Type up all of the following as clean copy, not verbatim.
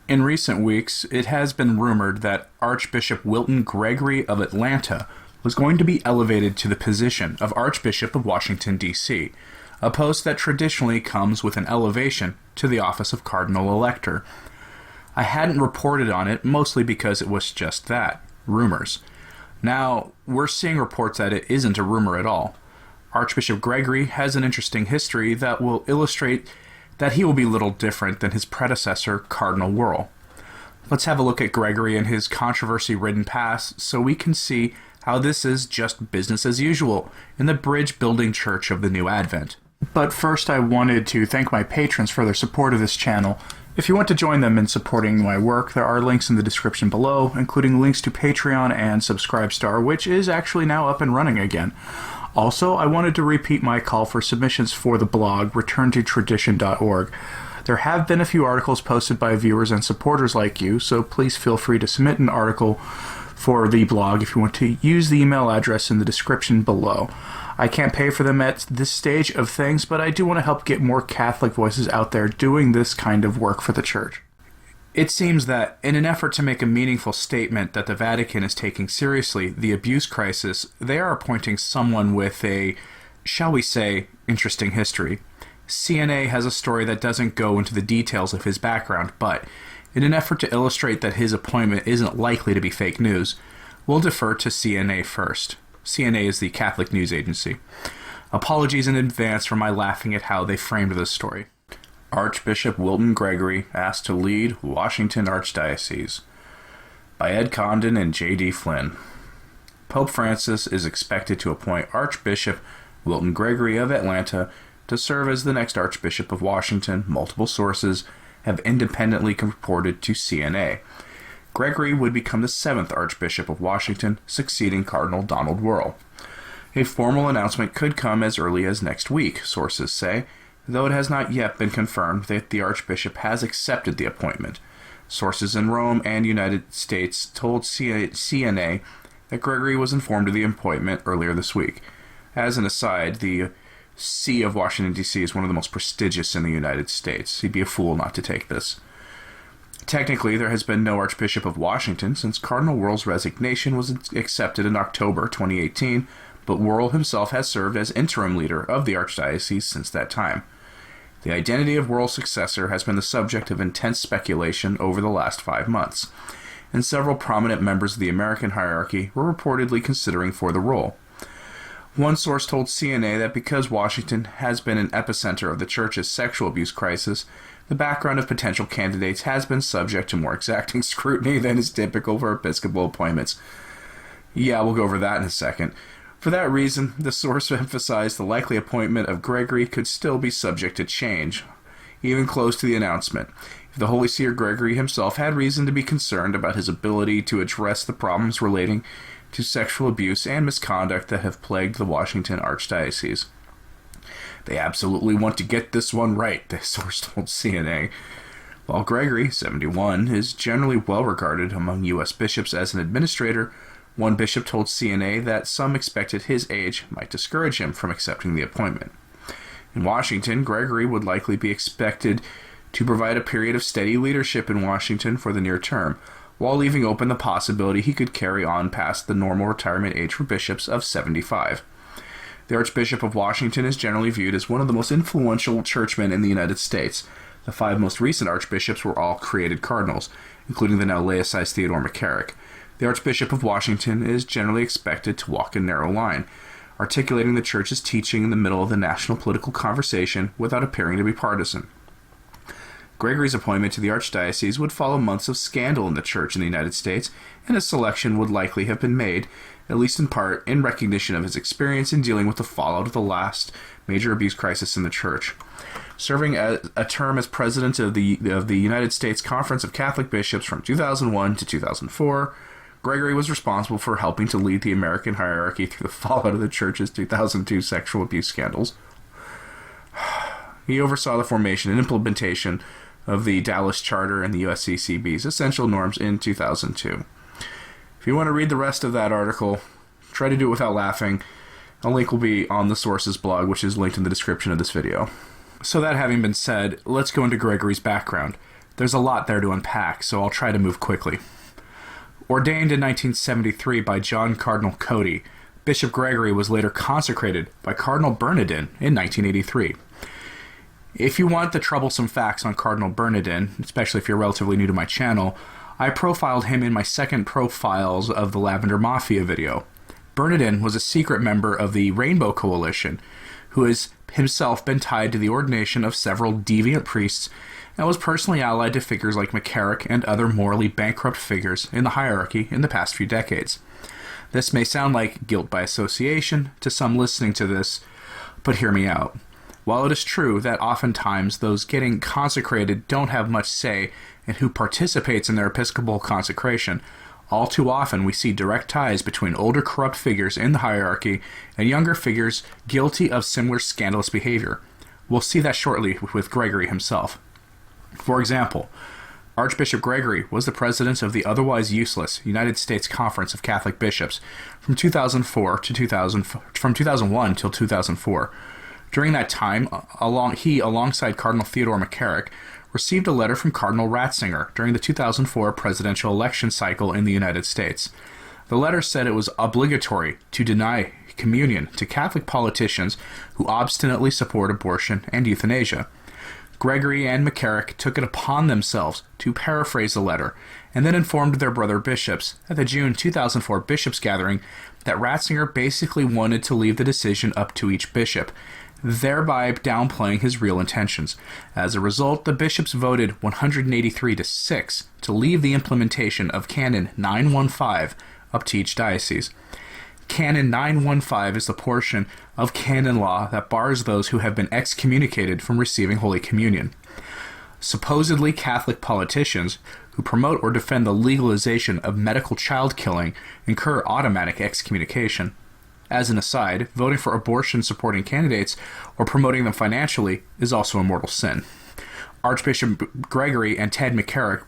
In recent weeks, it has been rumored that Archbishop Wilton Gregory of Atlanta was going to be elevated to the position of Archbishop of Washington, D.C., a post that traditionally comes with an elevation to the office of Cardinal Elector. I hadn't reported on it mostly because it was just that, rumors. Now, we're seeing reports that it isn't a rumor at all. Archbishop Gregory has an interesting history that will illustrate that he will be little different than his predecessor, Cardinal Wuel. Let's have a look at Gregory and his controversy-ridden past so we can see how this is just business as usual in the bridge-building church of the New Advent. But first I wanted to thank my patrons for their support of this channel. If you want to join them in supporting my work, there are links in the description below, including links to Patreon and Subscribestar, which is actually now up and running again. Also, I wanted to repeat my call for submissions for the blog, returntotradition.org. There have been a few articles posted by viewers and supporters like you, so please feel free to submit an article for the blog if you want to use the email address in the description below. I can't pay for them at this stage of things, but I do want to help get more Catholic voices out there doing this kind of work for the Church. It seems that, in an effort to make a meaningful statement that the Vatican is taking seriously the abuse crisis, they are appointing someone with a, shall we say, interesting history. CNA has a story that doesn't go into the details of his background, but in an effort to illustrate that his appointment isn't likely to be fake news, we'll defer to CNA first. CNA is the Catholic News Agency. Apologies in advance for my laughing at how they framed this story. Archbishop Wilton Gregory asked to lead Washington Archdiocese by Ed Condon and J.D. Flynn. Pope Francis is expected to appoint Archbishop Wilton Gregory of Atlanta to serve as the next Archbishop of Washington. Multiple sources have independently reported to CNA. Gregory would become the 7th Archbishop of Washington, succeeding Cardinal Donald Wuel. A formal announcement could come as early as next week, sources say, though it has not yet been confirmed that the Archbishop has accepted the appointment. Sources in Rome and United States told CNA that Gregory was informed of the appointment earlier this week. As an aside, the See of Washington, D.C. is one of the most prestigious in the United States. He'd be a fool not to take this. Technically, there has been no Archbishop of Washington since Cardinal Wuel's resignation was accepted in October 2018, but Wuel himself has served as interim leader of the Archdiocese since that time. The identity of Wuel's successor has been the subject of intense speculation over the last 5 months, and several prominent members of the American hierarchy were reportedly considering for the role. One source told CNA that because Washington has been an epicenter of the Church's sexual abuse crisis, the background of potential candidates has been subject to more exacting scrutiny than is typical for episcopal appointments. Yeah, we'll go over that in a second. For that reason, the source emphasized the likely appointment of Gregory could still be subject to change, even close to the announcement. If the Holy See or Gregory himself had reason to be concerned about his ability to address the problems relating to sexual abuse and misconduct that have plagued the Washington Archdiocese. They absolutely want to get this one right, the source told CNA. While Gregory, 71, is generally well regarded among U.S. bishops as an administrator, one bishop told CNA that some expected his age might discourage him from accepting the appointment. In Washington, Gregory would likely be expected to provide a period of steady leadership in Washington for the near term, while leaving open the possibility he could carry on past the normal retirement age for bishops of 75. The Archbishop of Washington is generally viewed as one of the most influential churchmen in the United States. The 5 most recent archbishops were all created cardinals, including the now laicized Theodore McCarrick. The Archbishop of Washington is generally expected to walk a narrow line, articulating the Church's teaching in the middle of the national political conversation without appearing to be partisan. Gregory's appointment to the Archdiocese would follow months of scandal in the Church in the United States, and his selection would likely have been made, at least in part, in recognition of his experience in dealing with the fallout of the last major abuse crisis in the Church. Serving a term as president of the United States Conference of Catholic Bishops from 2001 to 2004, Gregory was responsible for helping to lead the American hierarchy through the fallout of the Church's 2002 sexual abuse scandals. He oversaw the formation and implementation of the Dallas Charter and the USCCB's essential norms in 2002. If you want to read the rest of that article, try to do it without laughing. A link will be on the source's blog, which is linked in the description of this video. So that having been said, let's go into Gregorys' background. There's a lot there to unpack, so I'll try to move quickly. Ordained in 1973 by John Cardinal Cody, Bishop Gregory was later consecrated by Cardinal Bernardin in 1983. If you want the troublesome facts on Cardinal Bernardin, especially if you're relatively new to my channel, I profiled him in my second Profiles of the Lavender Mafia video. Bernardin was a secret member of the Rainbow Coalition, who has himself been tied to the ordination of several deviant priests and was personally allied to figures like McCarrick and other morally bankrupt figures in the hierarchy in the past few decades. This may sound like guilt by association to some listening to this, but hear me out. While it is true that oftentimes those getting consecrated don't have much say in who participates in their episcopal consecration, all too often we see direct ties between older corrupt figures in the hierarchy and younger figures guilty of similar scandalous behavior. We'll see that shortly with Gregory himself. For example, Archbishop Gregory was the president of the otherwise useless United States Conference of Catholic Bishops from 2001 till 2004. During that time, he, alongside Cardinal Theodore McCarrick, received a letter from Cardinal Ratzinger during the 2004 presidential election cycle in the United States. The letter said it was obligatory to deny communion to Catholic politicians who obstinately support abortion and euthanasia. Gregory and McCarrick took it upon themselves to paraphrase the letter, and then informed their brother bishops at the June 2004 bishops' gathering that Ratzinger basically wanted to leave the decision up to each bishop, thereby downplaying his real intentions. As a result, the bishops voted 183-6 to leave the implementation of Canon 915 up to each diocese. Canon 915 is the portion of canon law that bars those who have been excommunicated from receiving Holy Communion. Supposedly Catholic politicians who promote or defend the legalization of medical child killing incur automatic excommunication. As an aside, voting for abortion-supporting candidates or promoting them financially is also a mortal sin. Archbishop Gregory and Ted McCarrick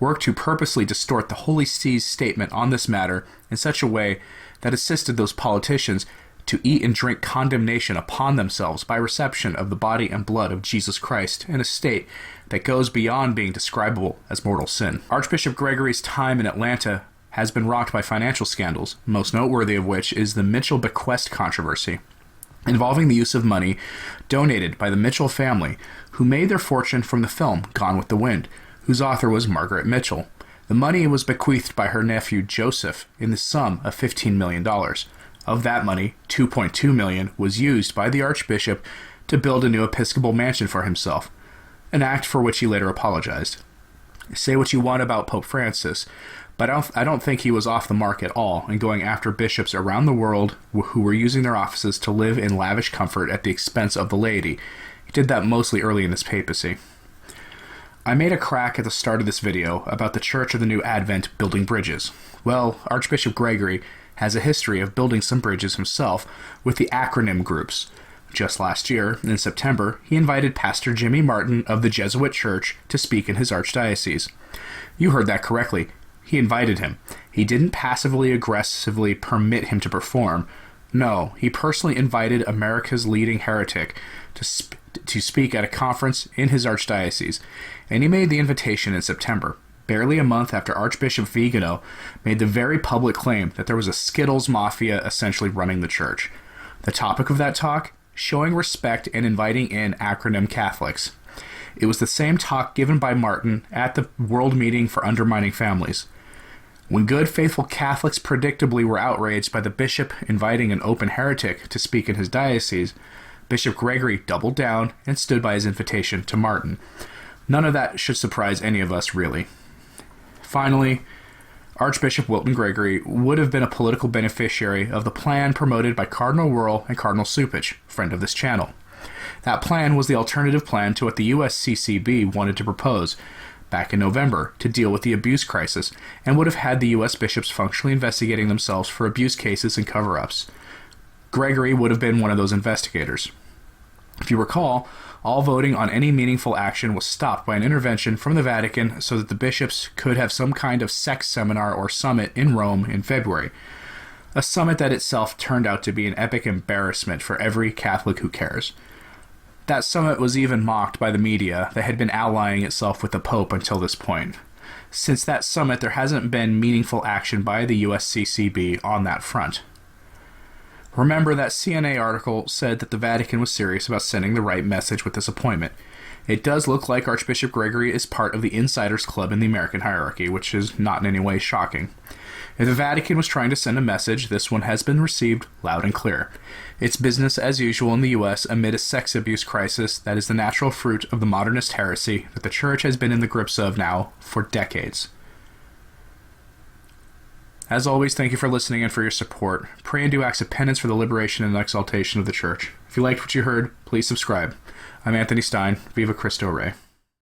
worked to purposely distort the Holy See's statement on this matter in such a way that assisted those politicians to eat and drink condemnation upon themselves by reception of the body and blood of Jesus Christ in a state that goes beyond being describable as mortal sin. Archbishop Gregory's time in Atlanta has been rocked by financial scandals, most noteworthy of which is the Mitchell bequest controversy, involving the use of money donated by the Mitchell family, who made their fortune from the film Gone with the Wind, whose author was Margaret Mitchell. The money was bequeathed by her nephew Joseph in the sum of $15 million. Of that money, $2.2 million was used by the Archbishop to build a new episcopal mansion for himself, an act for which he later apologized. Say what you want about Pope Francis, but I don't think he was off the mark at all in going after bishops around the world who were using their offices to live in lavish comfort at the expense of the laity. He did that mostly early in his papacy. I made a crack at the start of this video about the Church of the New Advent building bridges. Well, Archbishop Gregory has a history of building some bridges himself with the acronym groups. Just last year, in September, he invited Pastor Jimmy Martin of the Jesuit Church to speak in his archdiocese. You heard that correctly. He invited him. He didn't passively aggressively permit him to perform. No, he personally invited America's leading heretic to speak at a conference in his archdiocese, and he made the invitation in September, barely a month after Archbishop Vigano made the very public claim that there was a Skittles mafia essentially running the church. The topic of that talk? Showing respect and inviting in acronym Catholics. It was the same talk given by Martin at the World Meeting for Undermining Families. When good, faithful Catholics predictably were outraged by the bishop inviting an open heretic to speak in his diocese, Bishop Gregory doubled down and stood by his invitation to Martin. None of that should surprise any of us, really. Finally, Archbishop Wilton Gregory would have been a political beneficiary of the plan promoted by Cardinal Wuel and Cardinal Cupich, friend of this channel. That plan was the alternative plan to what the USCCB wanted to propose back in November to deal with the abuse crisis, and would have had the U.S. bishops functionally investigating themselves for abuse cases and cover-ups. Gregory would have been one of those investigators. If you recall, all voting on any meaningful action was stopped by an intervention from the Vatican so that the bishops could have some kind of sex seminar or summit in Rome in February. A summit that itself turned out to be an epic embarrassment for every Catholic who cares. That summit was even mocked by the media that had been allying itself with the Pope until this point. Since that summit, there hasn't been meaningful action by the USCCB on that front. Remember that CNA article said that the Vatican was serious about sending the right message with this appointment. It does look like Archbishop Gregory is part of the insiders club in the American hierarchy, which is not in any way shocking. If the Vatican was trying to send a message, this one has been received loud and clear. It's business as usual in the U.S. amid a sex abuse crisis that is the natural fruit of the modernist heresy that the Church has been in the grips of now for decades. As always, thank you for listening and for your support. Pray and do acts of penance for the liberation and exaltation of the Church. If you liked what you heard, please subscribe. I'm Anthony Stein. Viva Cristo Rey.